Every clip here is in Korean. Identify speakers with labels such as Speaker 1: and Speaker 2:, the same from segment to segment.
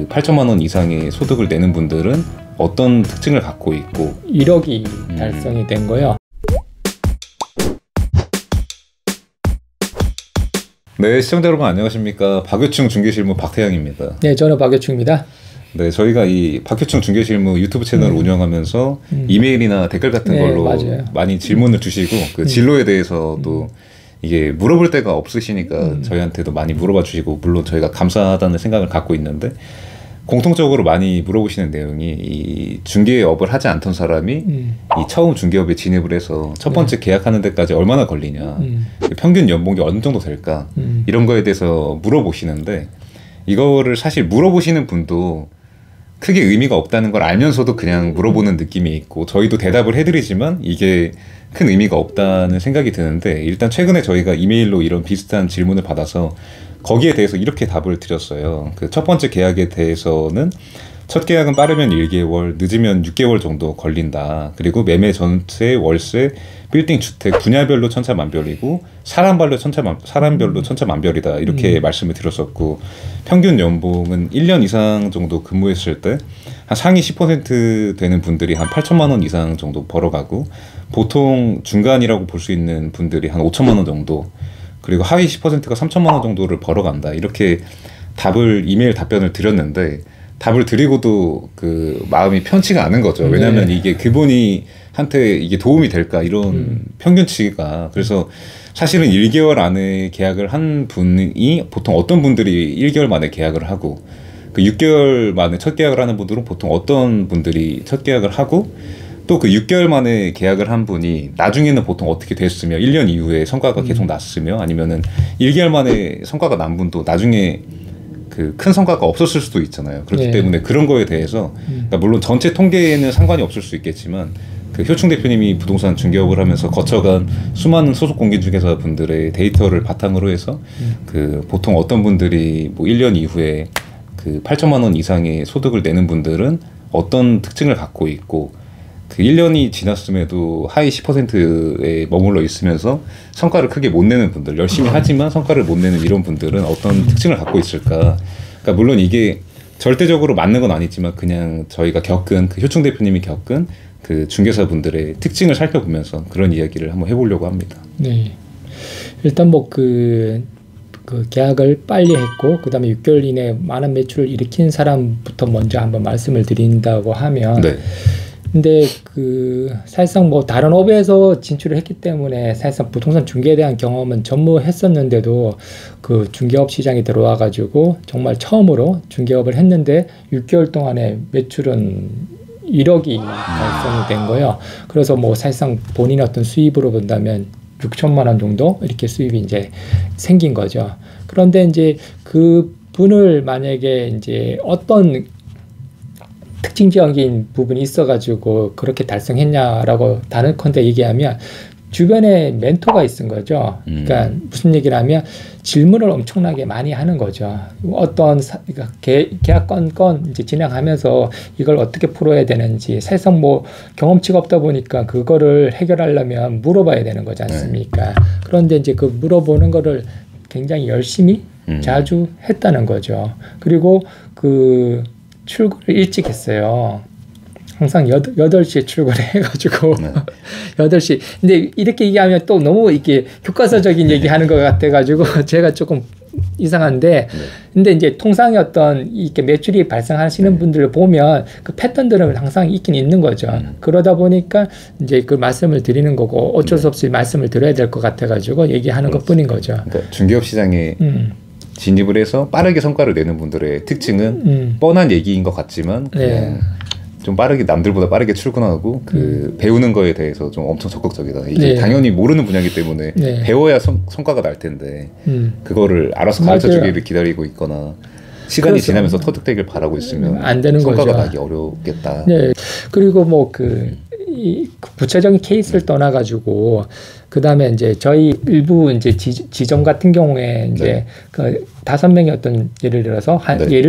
Speaker 1: 8천만 원 이상의 소득을 내는 분들은 어떤 특징을 갖고 있고
Speaker 2: 1억이 달성이 된 거요.
Speaker 1: 네, 시청자 여러분 안녕하십니까. 박유충 중개실무 박태양입니다.
Speaker 2: 네, 저는 박유충입니다.
Speaker 1: 네, 저희가 이 박유충 중개실무 유튜브 채널을 운영하면서 이메일이나 댓글 같은 걸로
Speaker 2: 맞아요.
Speaker 1: 많이 질문을 주시고 그 진로에 대해서도 이게 물어볼 데가 없으시니까 저희한테도 많이 물어봐 주시고, 물론 저희가 감사하다는 생각을 갖고 있는데, 공통적으로 많이 물어보시는 내용이 이 중개업을 하지 않던 사람이 이 처음 중개업에 진입을 해서 첫 번째 계약하는 데까지 얼마나 걸리냐, 평균 연봉이 어느 정도 될까, 이런 거에 대해서 물어보시는데, 이거를 사실 물어보시는 분도 크게 의미가 없다는 걸 알면서도 그냥 물어보는 느낌이 있고, 저희도 대답을 해드리지만 이게 큰 의미가 없다는 생각이 드는데, 일단 최근에 저희가 이메일로 이런 비슷한 질문을 받아서 거기에 대해서 이렇게 답을 드렸어요. 그 첫 번째 계약에 대해서는 첫 계약은 빠르면 1개월, 늦으면 6개월 정도 걸린다. 그리고 매매, 전세, 월세, 빌딩, 주택 분야별로 천차만별이고 사람별로 천차만별이다. 이렇게 말씀을 드렸었고, 평균 연봉은 1년 이상 정도 근무했을 때 한 상위 10% 되는 분들이 한 8천만 원 이상 정도 벌어가고, 보통 중간이라고 볼 수 있는 분들이 한 5천만 원 정도, 그리고 하위 10%가 3천만 원 정도를 벌어간다. 이렇게 이메일 답변을 드렸는데, 답을 드리고도 그 마음이 편치가 않은 거죠. 왜냐하면 이게 그분이 한테 이게 도움이 될까, 이런 평균치가. 그래서 사실은 1개월 안에 계약을 한 분이 보통 어떤 분들이 1개월 만에 계약을 하고, 그 6개월 만에 첫 계약을 하는 분들은 보통 어떤 분들이 첫 계약을 하고, 또 그 6개월 만에 계약을 한 분이 나중에는 보통 어떻게 됐으며 1년 이후에 성과가 계속 났으며, 아니면은 1개월 만에 성과가 난 분도 나중에 그 큰 성과가 없었을 수도 있잖아요. 그렇기 때문에 그런 거에 대해서 그러니까 물론 전체 통계에는 상관이 없을 수 있겠지만, 그 효충 대표님이 부동산 중개업을 하면서 거쳐간 수많은 소속 공인중개사 분들의 데이터를 바탕으로 해서 그 보통 어떤 분들이 뭐 1년 이후에 그 8천만 원 이상의 소득을 내는 분들은 어떤 특징을 갖고 있고, 그 1년이 지났음에도 하위 10%에 머물러 있으면서 성과를 크게 못 내는 분들, 열심히 하지만 성과를 못 내는 이런 분들은 어떤 특징을 갖고 있을까. 그러니까 물론 이게 절대적으로 맞는 건 아니지만, 그냥 저희가 겪은, 그 효충 대표님이 겪은 그 중개사분들의 특징을 살펴보면서 그런 이야기를 한번 해보려고 합니다.
Speaker 2: 네, 일단 뭐 그 계약을 빨리 했고, 그 다음에 6개월 이내에 많은 매출을 일으킨 사람부터 먼저 한번 말씀을 드린다고 하면,
Speaker 1: 네.
Speaker 2: 근데 그 사실상 뭐 다른 업에서 진출을 했기 때문에 사실상 부동산 중개에 대한 경험은 전무했었는데도, 그 중개업 시장에 들어와 가지고 정말 처음으로 중개업을 했는데 6개월 동안에 매출은 1억이 달성이 된 거예요. 그래서 뭐 사실상 본인의 어떤 수입으로 본다면 6천만 원 정도 이렇게 수입이 이제 생긴 거죠. 그런데 이제 그 분을 만약에 이제 어떤 특징적인 부분이 있어가지고 그렇게 달성했냐라고 단언컨대 얘기하면, 주변에 멘토가 있은 거죠. 그러니까 무슨 얘기를 하면 질문을 엄청나게 많이 하는 거죠. 어떤 그러니까 계약 건 이제 진행하면서 이걸 어떻게 풀어야 되는지, 사실상 뭐 경험치가 없다 보니까 그거를 해결하려면 물어봐야 되는 거지 않습니까? 그런데 이제 그 물어보는 거를 굉장히 열심히 자주 했다는 거죠. 그리고 그 출근을 일찍 했어요. 항상 8시에 출근을 해가지고 8시. 근데 이렇게 얘기하면 또 너무 이렇게 교과서적인 얘기하는 것 같아가지고 제가 조금 이상한데, 근데 이제 통상의 어떤 이렇게 매출이 발생하시는 분들을 보면 그 패턴들은 항상 있긴 있는 거죠. 그러다 보니까 이제 그 말씀을 드리는 거고, 어쩔 수 없이 말씀을 드려야 될 것 같아가지고 얘기하는 것뿐인 거죠.
Speaker 1: 그러니까 중개업 시장에 진입을 해서 빠르게 성과를 내는 분들의 특징은 뻔한 얘기인 것 같지만, 그냥 좀 빠르게, 남들보다 빠르게 출근하고 그 배우는 거에 대해서 좀 엄청 적극적이다. 이게 당연히 모르는 분야이기 때문에 배워야 성과가 날 텐데, 그거를 알아서 가르쳐 주기를 기다리고 있거나 시간이 지나면서 터득되길 바라고 있으면
Speaker 2: 안 되는
Speaker 1: 성과가
Speaker 2: 거죠.
Speaker 1: 나기 어렵겠다.
Speaker 2: 네. 그리고 뭐 이 구체적인 케이스를 떠나가지고, 그 다음에 이제 저희 일부 이제 지점 같은 경우에 이제 그 5명의 어떤 예를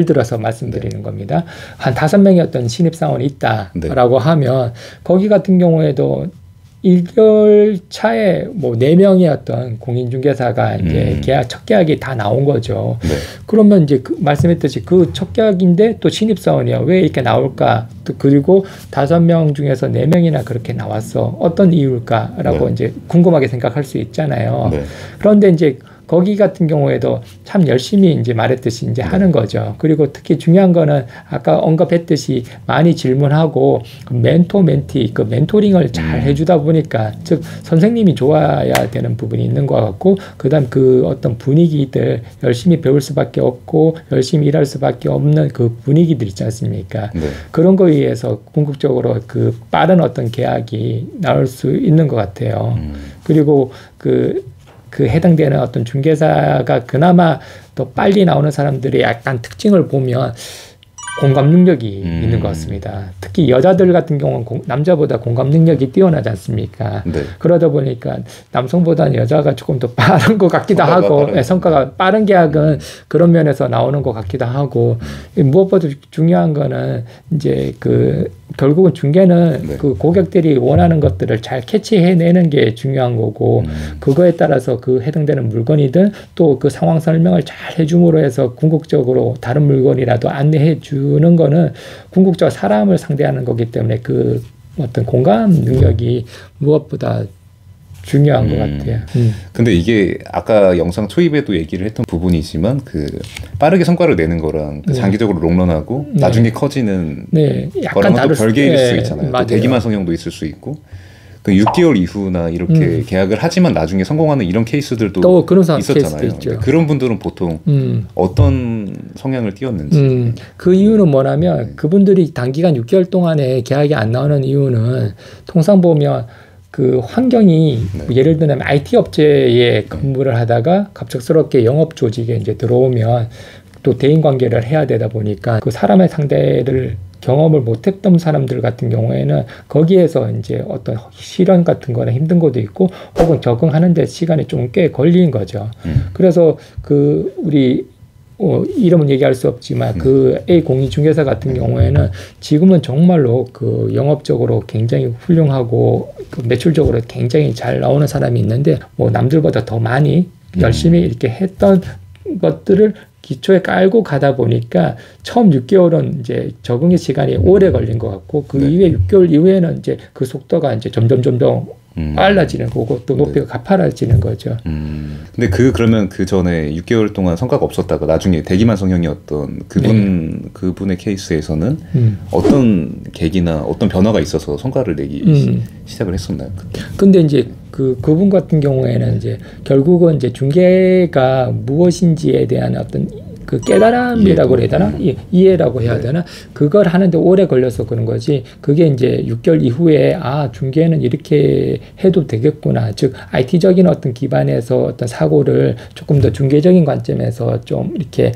Speaker 2: 들어서 말씀드리는 겁니다. 한 5명의 어떤 신입사원이 있다라고 하면, 거기 같은 경우에도 1개월 차에 뭐 4명의 어떤 공인중개사가 이제 첫 계약이 다 나온 거죠.
Speaker 1: 네.
Speaker 2: 그러면 이제 말씀했듯이 그 첫 계약인데 또 신입사원이야. 왜 이렇게 나올까? 또 그리고 5명 중에서 4명이나 그렇게 나왔어. 어떤 이유일까라고
Speaker 1: 네.
Speaker 2: 이제 궁금하게 생각할 수 있잖아요.
Speaker 1: 네.
Speaker 2: 그런데 이제 거기 같은 경우에도 참 열심히 이제 말했듯이 이제 하는 거죠. 그리고 특히 중요한 거는 아까 언급했듯이 많이 질문하고 그 멘토 멘티 그 멘토링을 잘 해주다 보니까 즉 선생님이 좋아야 되는 부분이 있는 것 같고 그다음 그 어떤 분위기들 열심히 배울 수밖에 없고 열심히 일할 수밖에 없는 그 분위기들 있지 않습니까?
Speaker 1: 네.
Speaker 2: 그런 거에 의해서 궁극적으로 그 빠른 어떤 계약이 나올 수 있는 것 같아요. 그리고 그 해당되는 어떤 중개사가 그나마 더 빨리 나오는 사람들의 약간 특징을 보면 공감 능력이 있는 것 같습니다. 특히 여자들 같은 경우는 남자보다 공감 능력이 뛰어나지 않습니까?
Speaker 1: 네.
Speaker 2: 그러다 보니까 남성보다는 여자가 조금 더 빠른 것 같기도 하고 성과가 빠른 계약은 그런 면에서 나오는 것 같기도 하고 무엇보다 중요한 거는 이제 결국은 중개는
Speaker 1: 네.
Speaker 2: 그 고객들이 원하는 것들을 잘 캐치해내는 게 중요한 거고 그거에 따라서 그 해당되는 물건이든 또 그 상황 설명을 잘 해줌으로 해서 궁극적으로 다른 물건이라도 안내해 주는 거는 궁극적으로 사람을 상대하는 거기 때문에 그 어떤 공감 능력이 무엇보다 중요한 것 같아요.
Speaker 1: 근데 이게 아까 영상 초입에도 얘기를 했던 부분이지만 빠르게 성과를 내는 거랑 장기적으로 롱런하고 나중에 커지는 거랑은 또 별개일 수 있잖아요. 또 대기만 성형도 있을 수 있고 6개월 이후나 이렇게 계약을 하지만 나중에 성공하는 이런 케이스들도
Speaker 2: 또 그런
Speaker 1: 있었잖아요. 그런 분들은 보통 어떤 성향을 띄었는지.
Speaker 2: 그 이유는 뭐냐면 그분들이 단기간 6개월 동안에 계약이 안 나오는 이유는 통상 보면 그 환경이 예를 들면 IT 업체에 근무를 하다가 갑작스럽게 영업 조직에 이제 들어오면 또 대인 관계를 해야 되다 보니까 그 사람의 상대를 경험을 못했던 사람들 같은 경우에는 거기에서 이제 어떤 실현 같은 거나 힘든 것도 있고 혹은 적응하는데 시간이 좀 꽤 걸린 거죠. 그래서 우리 이름은 얘기할 수 없지만 그 A 공인중개사 같은 경우에는 지금은 정말로 그 영업적으로 굉장히 훌륭하고 매출적으로 굉장히 잘 나오는 사람이 있는데 뭐 남들보다 더 많이 열심히 이렇게 했던 것들을 기초에 깔고 가다 보니까 처음 6개월은 이제 적응의 시간이 오래 걸린 것 같고 그 이후에 6개월 이후에는 이제 그 속도가 이제 점점 빨라지는 거고 또 높이가 가파라지는 거죠.
Speaker 1: 근데 그러면 그 전에 6개월 동안 성과가 없었다가 나중에 대기만 성형이었던 그분의 케이스에서는 어떤 계기나 어떤 변화가 있어서 성과를 내기 시작을 했었나요?
Speaker 2: 근데 이제 그분 같은 경우에는 이제 결국은 이제 중개가 무엇인지에 대한 어떤 그 깨달음이라고 해야 되나? 이해라고 해야 되나? 그걸 하는데 오래 걸려서 그런 거지. 그게 이제 6개월 이후에 중개는 이렇게 해도 되겠구나. 즉 IT적인 어떤 기반에서 어떤 사고를 조금 더 중개적인 관점에서 좀 이렇게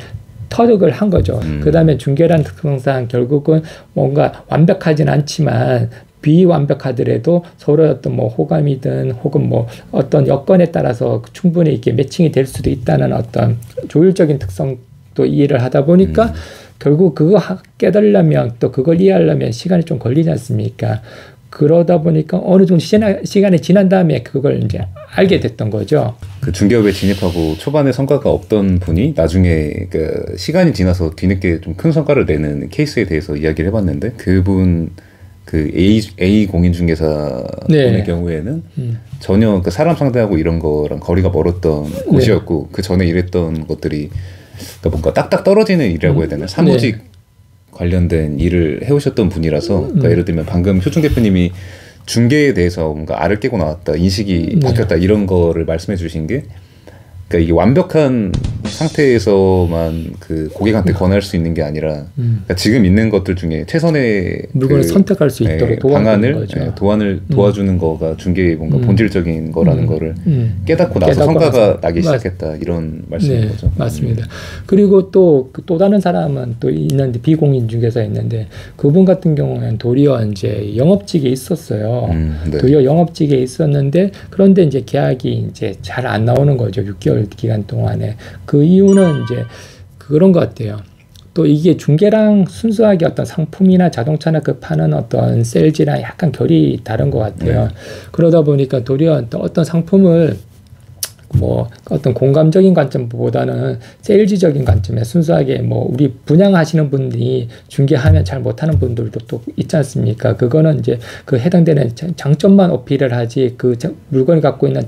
Speaker 2: 터득을 한 거죠. 그다음에 중개란 특성상 결국은 뭔가 완벽하진 않지만 비완벽하더라도 서로 어떤 뭐 호감이든 혹은 뭐 어떤 여건에 따라서 충분히 이렇게 매칭이 될 수도 있다는 어떤 조율적인 특성도 이해를 하다 보니까 결국 그거 깨달으려면 또 그걸 이해하려면 시간이 좀 걸리지 않습니까? 그러다 보니까 어느 정도 시간이 지난 다음에 그걸 이제 알게 됐던 거죠.
Speaker 1: 그 중개업에 진입하고 초반에 성과가 없던 분이 나중에 그 시간이 지나서 뒤늦게 좀 큰 성과를 내는 케이스에 대해서 이야기를 해봤는데 그분 그 A 공인중개사 분의 경우에는 전혀 그 사람 상대하고 이런 거랑 거리가 멀었던 곳이었고 그 전에 일했던 것들이 그러니까 뭔가 딱딱 떨어지는 일이라고 해야 되나 사무직 관련된 일을 해오셨던 분이라서 그러니까 예를 들면 방금 효중 대표님이 중개에 대해서 뭔가 알을 깨고 나왔다 인식이 바뀌었다 이런 거를 말씀해 주신 게 그러니까 이게 완벽한 상태에서만 그 고객한테 권할 수 있는 게 아니라 그러니까 지금 있는 것들 중에 최선의
Speaker 2: 물건을 선택할 수 있도록
Speaker 1: 방안을 도와주는 거가 중개의 뭔가 본질적인 거라는 거를 깨닫고 나서 성과가 나기 시작했다 이런 말씀인 거죠.
Speaker 2: 맞습니다. 그리고 또 다른 사람은 또 있는데 비공인중개사 있는데 그분 같은 경우는 도리어 이제 영업직에 있었어요. 도리어 영업직에 있었는데 그런데 이제 계약이 이제 잘 안 나오는 거죠. 6개월 기간 동안에. 그 이유는 이제 그런 것 같아요. 또 이게 중개랑 순수하게 어떤 상품이나 자동차나 그 파는 어떤 세일즈랑 약간 결이 다른 것 같아요. 그러다 보니까 도리어 어떤 상품을 뭐 어떤 공감적인 관점보다는 세일즈적인 관점에 순수하게 뭐 우리 분양하시는 분들이 중개하면 잘 못하는 분들도 또 있지 않습니까? 그거는 이제 그 해당되는 장점만 어필을 하지 그 물건이 갖고 있는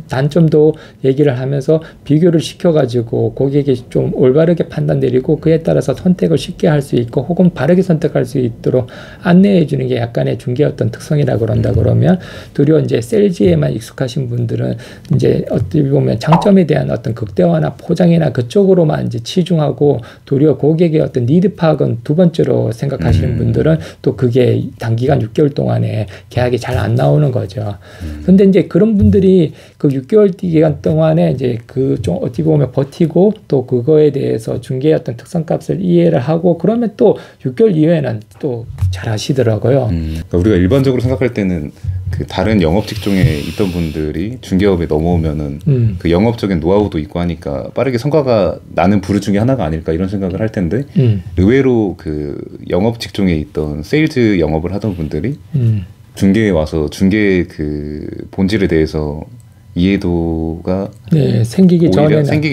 Speaker 2: 단점도 얘기를 하면서 비교를 시켜가지고 고객이 좀 올바르게 판단 내리고 그에 따라서 선택을 쉽게 할 수 있고 혹은 바르게 선택할 수 있도록 안내해 주는 게 약간의 중개 어떤 특성이라 그런다 그러면 도리어 이제 세일즈에만 익숙하신 분들은 이제 어떻게 보면 장점에 대한 어떤 극대화나 포장이나 그쪽으로만 이제 치중하고 도리어 고객의 어떤 니드 파악은 두 번째로 생각하시는 분들은 또 그게 단기간 6개월 동안에 계약이 잘 안 나오는 거죠. 근데 이제 그런 분들이 그 6개월 기간 동안에 이제 그 좀 어떻게 보면 버티고 또 그거에 대해서 중개의 어떤 특성값을 이해를 하고 그러면 또 6개월 이후에는 또 잘 하시더라고요.
Speaker 1: 그러니까 우리가 일반적으로 생각할 때는 그 다른 영업 직종에 있던 분들이 중개업에 넘어오면은 그 영업적인 노하우도 있고 하니까 빠르게 성과가 나는 부류 중에 하나가 아닐까 이런 생각을 할 텐데 의외로 그 영업 직종에 있던 세일즈 영업을 하던 분들이 중개에 와서 중개의 그 본질에 대해서 이해도가
Speaker 2: 생기기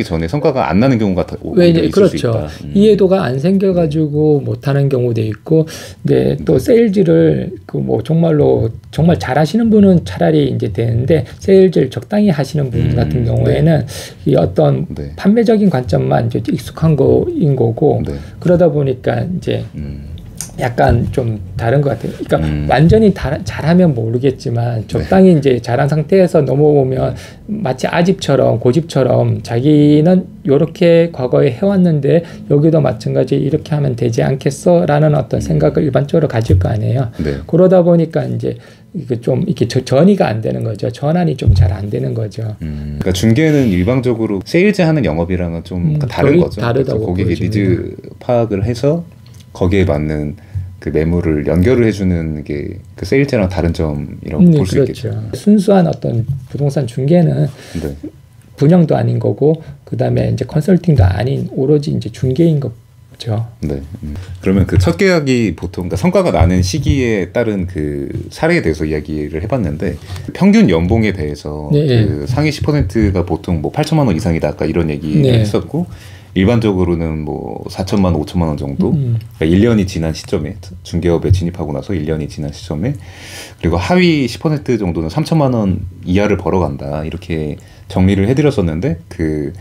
Speaker 1: 전에 성과가 안 나는 경우가
Speaker 2: 있을 그렇죠. 수 있다. 이해도가 안 생겨가지고 못하는 경우도 있고, 근데 또 세일즈를 그 뭐 정말로 정말 잘하시는 분은 차라리 이제 되는데 세일즈를 적당히 하시는 분 같은 경우에는 이 어떤 판매적인 관점만 이제 익숙한 거인 거고 그러다 보니까 이제 약간 좀 다른 것 같아요. 그러니까 완전히 잘하면 모르겠지만 적당히 이제 잘한 상태에서 넘어오면 마치 아집처럼 고집처럼 자기는 이렇게 과거에 해왔는데 여기도 마찬가지 이렇게 하면 되지 않겠어? 라는 어떤 생각을 일반적으로 가질 거 아니에요. 그러다 보니까 이제 이게 좀 이렇게 전이가 안 되는 거죠. 전환이 좀 잘 안 되는 거죠.
Speaker 1: 그러니까 중개는 일방적으로 세일즈 하는 영업이랑은 좀 다른 거죠.
Speaker 2: 다르다고
Speaker 1: 고객의 니즈 파악을 해서 거기에 맞는 그 매물을 연결을 해주는 게 그 세일즈랑 다른 점이라고 볼 수 있겠죠.
Speaker 2: 순수한 어떤 부동산 중개는 분양도 아닌 거고 그 다음에 이제 컨설팅도 아닌 오로지 이제 중개인 거죠.
Speaker 1: 그러면 그 첫 계약이 보통 그러니까 성과가 나는 시기에 따른 그 사례에 대해서 이야기를 해봤는데 평균 연봉에 대해서 그 상위 10%가 보통 뭐 8천만 원 이상이다 아까 이런 얘기를 했었고. 일반적으로는 뭐 4천만 원, 5천만 원 정도. 그러니까 1년이 지난 시점에 중개업에 진입하고 나서 1년이 지난 시점에 그리고 하위 10% 정도는 3천만 원 이하를 벌어간다 이렇게 정리를 해드렸었는데 그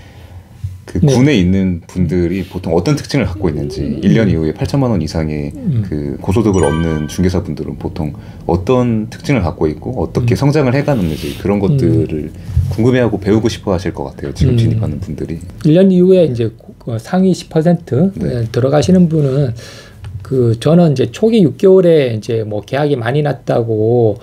Speaker 1: 군에 있는 분들이 보통 어떤 특징을 갖고 있는지 1년 이후에 8천만 원 이상의 그 고소득을 얻는 중개사분들은 보통 어떤 특징을 갖고 있고 어떻게 성장을 해가는지 그런 것들을 궁금해하고 배우고 싶어 하실 것 같아요. 지금 진입하는 분들이.
Speaker 2: 1년 이후에 이제 상위 10% 들어가시는 분은 그 저는 이제 초기 6개월에 이제 뭐 계약이 많이 났다고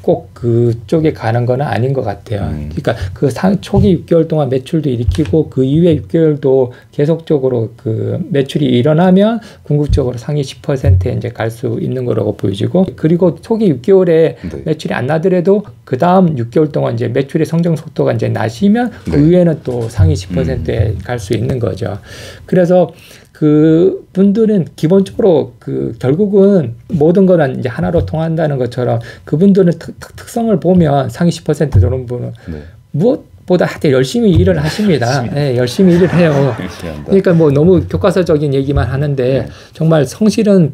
Speaker 2: 꼭 그쪽에 가는 건 아닌 것 같아요. 그러니까 그 초기 6개월 동안 매출도 일으키고 그 이후에 6개월도 계속적으로 그 매출이 일어나면 궁극적으로 상위 10%에 이제 갈 수 있는 거라고 보여지고 그리고 초기 6개월에 매출이 안 나더라도 그 다음 6개월 동안 이제 매출의 성장 속도가 이제 나시면 그 이후에는 또 상위 10%에 갈 수 있는 거죠. 그래서 그 분들은 기본적으로 그 결국은 모든 거는 이제 하나로 통한다는 것처럼 그분들은 특성을 보면 상위 10% 되는 분은 무엇보다 하여튼 열심히 일을 하십니다. 열심히 일을 해요. 그러니까 뭐 너무 교과서적인 얘기만 하는데 정말 성실은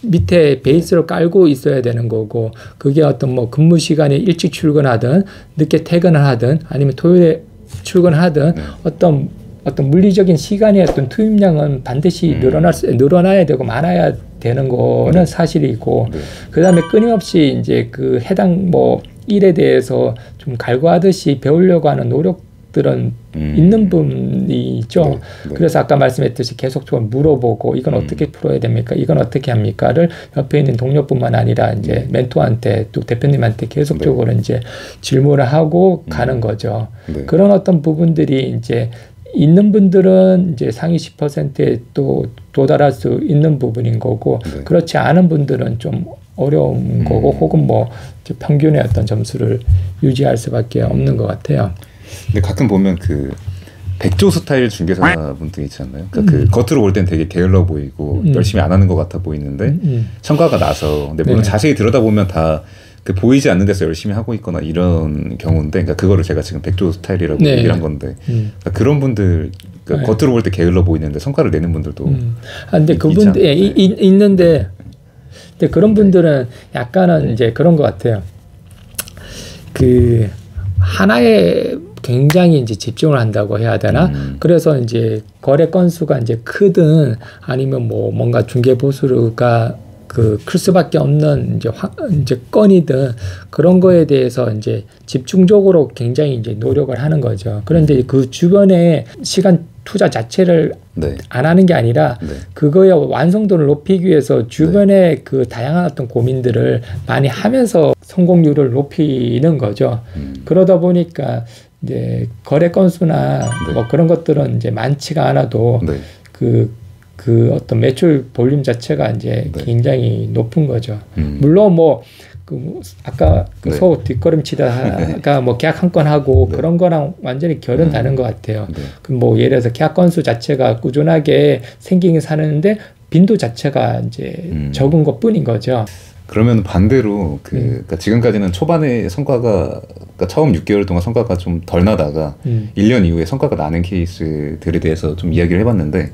Speaker 2: 밑에 베이스를 깔고 있어야 되는 거고 그게 어떤 뭐 근무 시간에 일찍 출근하든 늦게 퇴근을 하든 아니면 토요일에 출근하든 어떤 물리적인 시간의 어떤 투입량은 반드시 늘어나야 되고 많아야 되는 거는 사실이고 그 다음에 끊임없이 이제 그 해당 뭐 일에 대해서 좀 갈구하듯이 배우려고 하는 노력들은 있는 분이 있죠. 그래서 아까 말씀했듯이 계속적으로 물어보고 이건 어떻게 풀어야 됩니까? 이건 어떻게 합니까?를 옆에 있는 동료뿐만 아니라 이제 멘토한테 또 대표님한테 계속적으로 이제 질문을 하고 가는 거죠. 그런 어떤 부분들이 이제 있는 분들은 이제 상위 10%에 또 도달할 수 있는 부분인 거고 그렇지 않은 분들은 좀 어려운 거고 혹은 뭐 평균의 어떤 점수를 유지할 수밖에 없는 것 같아요.
Speaker 1: 근데 가끔 보면 그 백조 스타일 중개사분들 있지 않나요? 그러니까 그 겉으로 볼 땐 되게 게을러 보이고 열심히 안 하는 것 같아 보이는데 성과가 나서 근데 물론 자세히 들여다보면 다 그 보이지 않는 데서 열심히 하고 있거나 이런 경우인데 그러니까 그거를 제가 지금 백조 스타일이라고 얘기를 한 건데 그러니까 그런 분들 그러니까 겉으로 볼 때 게을러 보이는데 성과를 내는 분들도
Speaker 2: 근데 그분들 있는데 근데 그런 분들은 약간은 이제 그런 것 같아요. 그 하나에 굉장히 이제 집중을 한다고 해야 되나? 그래서 이제 거래 건수가 이제 크든 아니면 뭐 뭔가 중개 보수가 그 클 수밖에 없는 이제 건이든 그런 거에 대해서 이제 집중적으로 굉장히 이제 노력을 하는 거죠. 그런데 그 주변에 시간 투자 자체를 안 하는 게 아니라 그거의 완성도를 높이기 위해서 주변에 그 다양한 어떤 고민들을 많이 하면서 성공률을 높이는 거죠. 그러다 보니까 이제 거래 건수나 뭐 그런 것들은 이제 많지가 않아도 그 어떤 매출 볼륨 자체가 이제 굉장히 높은 거죠. 물론 뭐 그 아까 그 소 뒷걸음치다가 뭐 계약 한 건 하고 그런 거랑 완전히 결은 다른 것 같아요. 그 뭐 예를 들어서 계약 건수 자체가 꾸준하게 생기긴 사는데 빈도 자체가 이제 적은 것뿐인 거죠.
Speaker 1: 그러면 반대로 그러니까 지금까지는 초반에 성과가 그러니까 처음 6개월 동안 성과가 좀 덜 나다가 1년 이후에 성과가 나는 케이스들에 대해서 좀 이야기를 해봤는데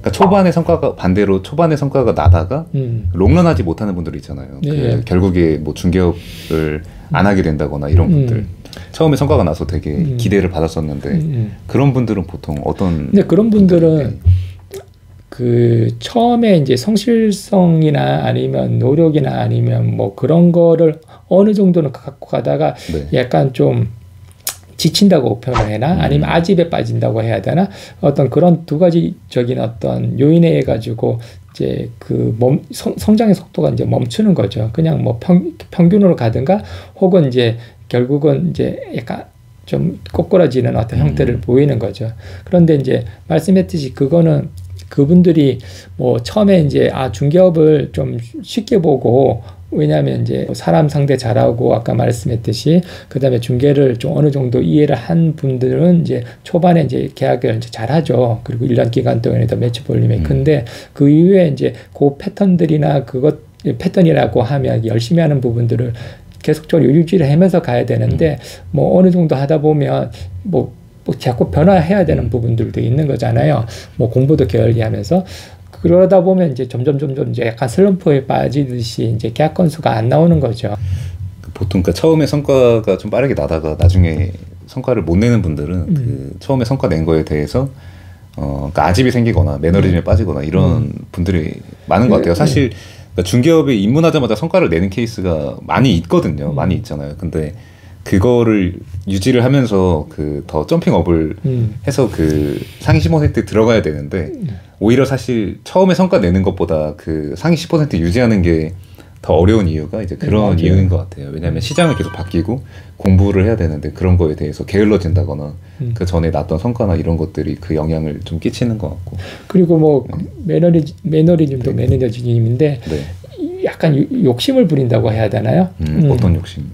Speaker 1: 그러니까 초반에 성과가 반대로 초반에 성과가 나다가 롱런하지 못하는 분들이 있잖아요. 그 결국에 뭐 중개업을 안 하게 된다거나 이런 분들 처음에 성과가 나서 되게 기대를 받았었는데 그런 분들은 보통 어떤?
Speaker 2: 근데 그런 분들은 그 처음에 이제 성실성이나 아니면 노력이나 아니면 뭐 그런 거를 어느 정도는 갖고 가다가 약간 좀 지친다고 표현을 해나 아니면 아집에 빠진다고 해야 되나 어떤 그런 두 가지적인 어떤 요인에 의해 가지고 이제 그 성장의 속도가 이제 멈추는 거죠. 그냥 뭐 평균으로 가든가 혹은 이제 결국은 이제 약간 좀 꼬꾸라지는 어떤 형태를 보이는 거죠. 그런데 이제 말씀했듯이 그거는 그분들이 뭐 처음에 이제 중개업을 좀 쉽게 보고 왜냐하면 이제 사람 상대 잘하고 아까 말씀했듯이 그다음에 중개를 좀 어느 정도 이해를 한 분들은 이제 초반에 이제 계약을 이제 잘하죠. 그리고 1년 기간 동안에도 매출 볼륨이 큰데 그 이후에 이제 그 패턴들이나 그것 패턴이라고 하면 열심히 하는 부분들을 계속적으로 유지를 하면서 가야 되는데 뭐 어느 정도 하다 보면 뭐 자꾸 변화해야 되는 부분들도 있는 거잖아요. 뭐 공부도 게을리하면서 그러다 보면 이제 점점 이제 약간 슬럼프에 빠지듯이 이제 계약 건수가 안 나오는 거죠.
Speaker 1: 보통 그러니까 처음에 성과가 좀 빠르게 나다가 나중에 성과를 못 내는 분들은 그 처음에 성과 낸 거에 대해서 그러니까 아집이 생기거나 매너리즘에 빠지거나 이런 분들이 많은 것 같아요. 사실 그러니까 중개업에 입문하자마자 성과를 내는 케이스가 많이 있거든요. 많이 있잖아요. 근데 그거를 유지를 하면서 그 더 점핑업을 해서 그 상위 10% 들어가야 되는데 오히려 사실 처음에 성과 내는 것보다 그 상위 10% 유지하는 게 더 어려운 이유가 이제 그런 이유인 것 같아요. 왜냐하면 시장은 계속 바뀌고 공부를 해야 되는데 그런 거에 대해서 게을러진다거나 그 전에 났던 성과나 이런 것들이 그 영향을 좀 끼치는 것 같고 그리고
Speaker 2: 뭐 매너리즘도 매너리즘인데 약간 욕심을 부린다고 해야 되나요?
Speaker 1: 어떤 욕심?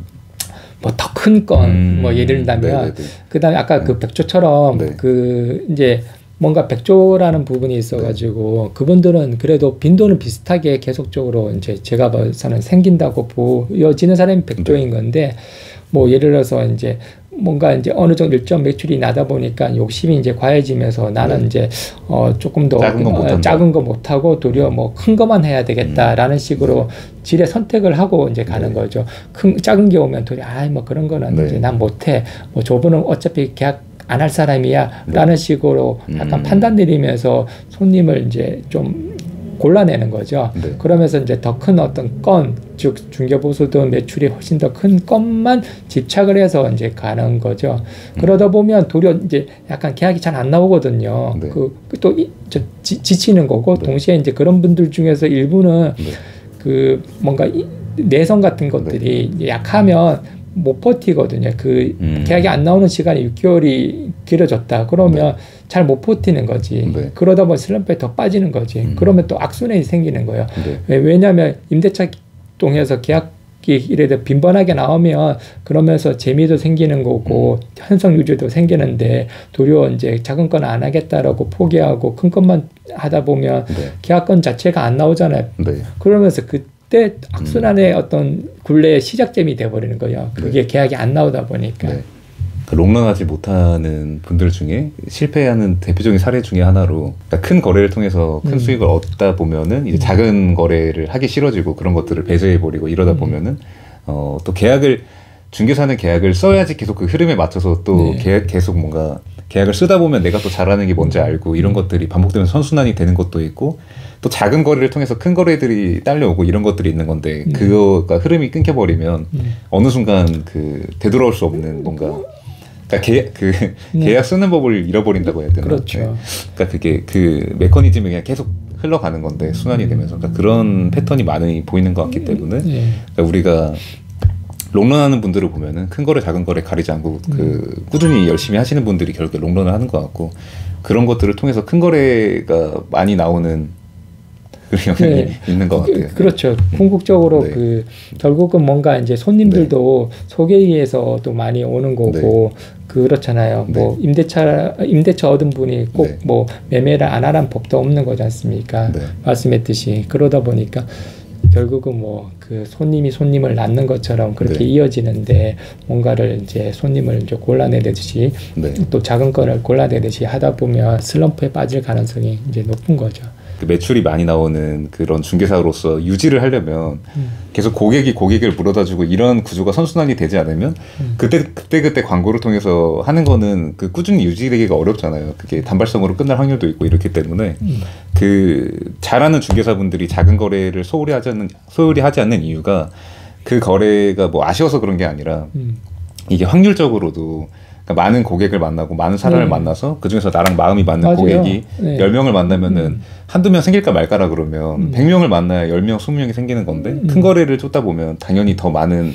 Speaker 2: 뭐 더 큰 건 뭐 예를 들면 그다음에 아까 그 백조처럼 그 이제 뭔가 백조라는 부분이 있어가지고 그분들은 그래도 빈도는 비슷하게 계속적으로 이제 제가 봐서는 생긴다고 보여지는 사람이 백조인 건데 뭐 예를 들어서 이제 뭔가 이제 어느 정도 일정 매출이 나다 보니까 욕심이 이제 과해지면서 나는 이제 조금 더 작은 거 못하고 도리어 뭐 큰 거만 해야 되겠다라는 식으로 질의 선택을 하고 이제 가는 거죠. 작은 게 오면 도리어 뭐 그런 거는 이제 난 못해. 뭐 저분은 어차피 계약 안 할 사람이야 라는 식으로 약간 판단 내리면서 손님을 이제 좀 골라내는 거죠. 그러면서 이제 더 큰 어떤 건, 즉 중개보수든 매출이 훨씬 더 큰 건만 집착을 해서 이제 가는 거죠. 그러다 보면 도리어 이제 약간 계약이 잘 안 나오거든요. 또 지치는 거고 동시에 이제 그런 분들 중에서 일부는 그 뭔가 내성 같은 것들이 약하면 못 버티거든요. 그 계약이 안 나오는 시간이 6개월이 길어졌다. 그러면 잘 못 버티는 거지. 그러다 보면 슬럼프에 더 빠지는 거지. 그러면 또 악순환이 생기는 거예요. 왜냐하면 임대차 동에서 계약 이래도 빈번하게 나오면 그러면서 재미도 생기는 거고 현상 유지도 생기는데 도리어 이제 작은 건 안 하겠다라고 포기하고 큰 것만 하다 보면
Speaker 1: 네.
Speaker 2: 계약건 자체가 안 나오잖아요.
Speaker 1: 네.
Speaker 2: 그러면서 그때 악순환의 어떤 굴레의 시작점이 돼버리는 거예요. 그게
Speaker 1: 네.
Speaker 2: 계약이 안 나오다 보니까.
Speaker 1: 네. 그 롱런하지 못하는 분들 중에 실패하는 대표적인 사례 중에 하나로, 그러니까 큰 거래를 통해서 큰 수익을 얻다 보면은 이제 작은 거래를 하기 싫어지고 그런 것들을 배제해버리고 이러다 보면은 또 중개사는 계약을 써야지 계속 그 흐름에 맞춰서 또 계속 뭔가 계약을 쓰다 보면 내가 또 잘하는 게 뭔지 알고 이런 것들이 반복되면서 선순환이 되는 것도 있고, 또 작은 거래를 통해서 큰 거래들이 딸려오고 이런 것들이 있는 건데 그거가 흐름이 끊겨버리면 어느 순간 그 되돌아올 수 없는 뭔가, 그러니까 계약 쓰는 법을 잃어버린다고 해야 되나?
Speaker 2: 그렇죠.
Speaker 1: 네. 그러니까 그게 그 메커니즘이 그냥 계속 흘러가는 건데 순환이 되면서, 그러니까 그런 패턴이 많이 보이는 것 같기 때문에 그러니까 우리가 롱런하는 분들을 보면은 큰 거래 작은 거래 가리지 않고 그 꾸준히 열심히 하시는 분들이 결국에 롱런을 하는 것 같고, 그런 것들을 통해서 큰 거래가 많이 나오는 그런 영향이 있는 것 같아요.
Speaker 2: 그렇죠. 궁극적으로
Speaker 1: 네.
Speaker 2: 그 결국은 뭔가 이제 손님들도 소개위에서도 많이 오는 거고 그렇잖아요. 뭐 임대차 얻은 분이 꼭 뭐 매매를 안 하라는 법도 없는 거지 않습니까? 말씀했듯이 그러다 보니까 결국은 뭐 그 손님을 낳는 것처럼 그렇게 이어지는데, 뭔가를 이제 손님을 이제 골라내듯이 또 작은 거를 골라내듯이 하다 보면 슬럼프에 빠질 가능성이 이제 높은 거죠.
Speaker 1: 그 매출이 많이 나오는 그런 중개사로서 유지를 하려면 계속 고객을 물어다주고 이런 구조가 선순환이 되지 않으면 그때 광고를 통해서 하는 거는 그 꾸준히 유지되기가 어렵잖아요. 그게 단발성으로 끝날 확률도 있고 이렇기 때문에 그 잘하는 중개사분들이 작은 거래를 소홀히 하지 않는 이유가 그 거래가 뭐 아쉬워서 그런 게 아니라 이게 확률적으로도 그러니까 많은 고객을 만나고 많은 사람을 만나서 그중에서 나랑 마음이 맞는
Speaker 2: 맞아요.
Speaker 1: 고객이 10명을 만나면은 한두 명 생길까 말까라 그러면 100명을 만나야 10명, 20명이 생기는 건데 큰 거래를 쫓다 보면 당연히 더 많은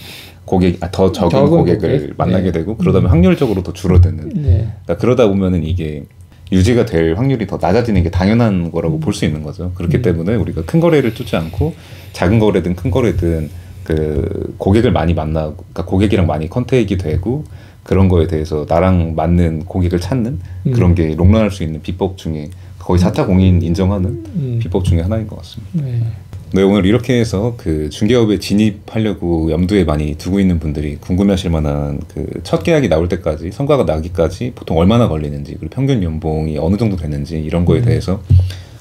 Speaker 1: 더 적은 고객을 만나게 되고 그러다 보면 확률적으로 더 줄어드는. 그러니까 그러다 보면은 이게 유지가 될 확률이 더 낮아지는 게 당연한 거라고 볼 수 있는 거죠. 그렇기 때문에 우리가 큰 거래를 쫓지 않고 작은 거래든 큰 거래든 그 고객을 많이 만나고, 그러니까 고객이랑 많이 컨택이 되고 그런 거에 대해서 나랑 맞는 고객을 찾는 그런 게 롱런할 수 있는 비법 중에 거의 4차 공인 인정하는 비법 중에 하나인 것 같습니다. 네, 오늘 이렇게 해서 그 중개업에 진입하려고 염두에 많이 두고 있는 분들이 궁금해하실 만한 그 첫 계약이 나올 때까지 성과가 나기까지 보통 얼마나 걸리는지, 그리고 평균 연봉이 어느 정도 되는지 이런 거에 대해서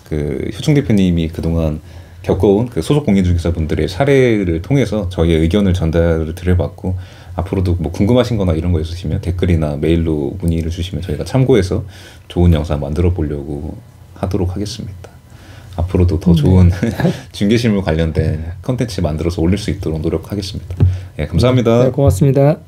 Speaker 1: 그 효충 대표님이 그동안 겪어온 그 소속 공인중개사분들의 사례를 통해서 저희의 의견을 전달을 드려봤고, 앞으로도 뭐 궁금하신 거나 이런 거 있으시면 댓글이나 메일로 문의를 주시면 저희가 참고해서 좋은 영상 만들어 보려고 하도록 하겠습니다. 앞으로도 더 좋은 중개실무 관련된 컨텐츠 만들어서 올릴 수 있도록 노력하겠습니다. 네, 감사합니다.
Speaker 2: 네, 고맙습니다.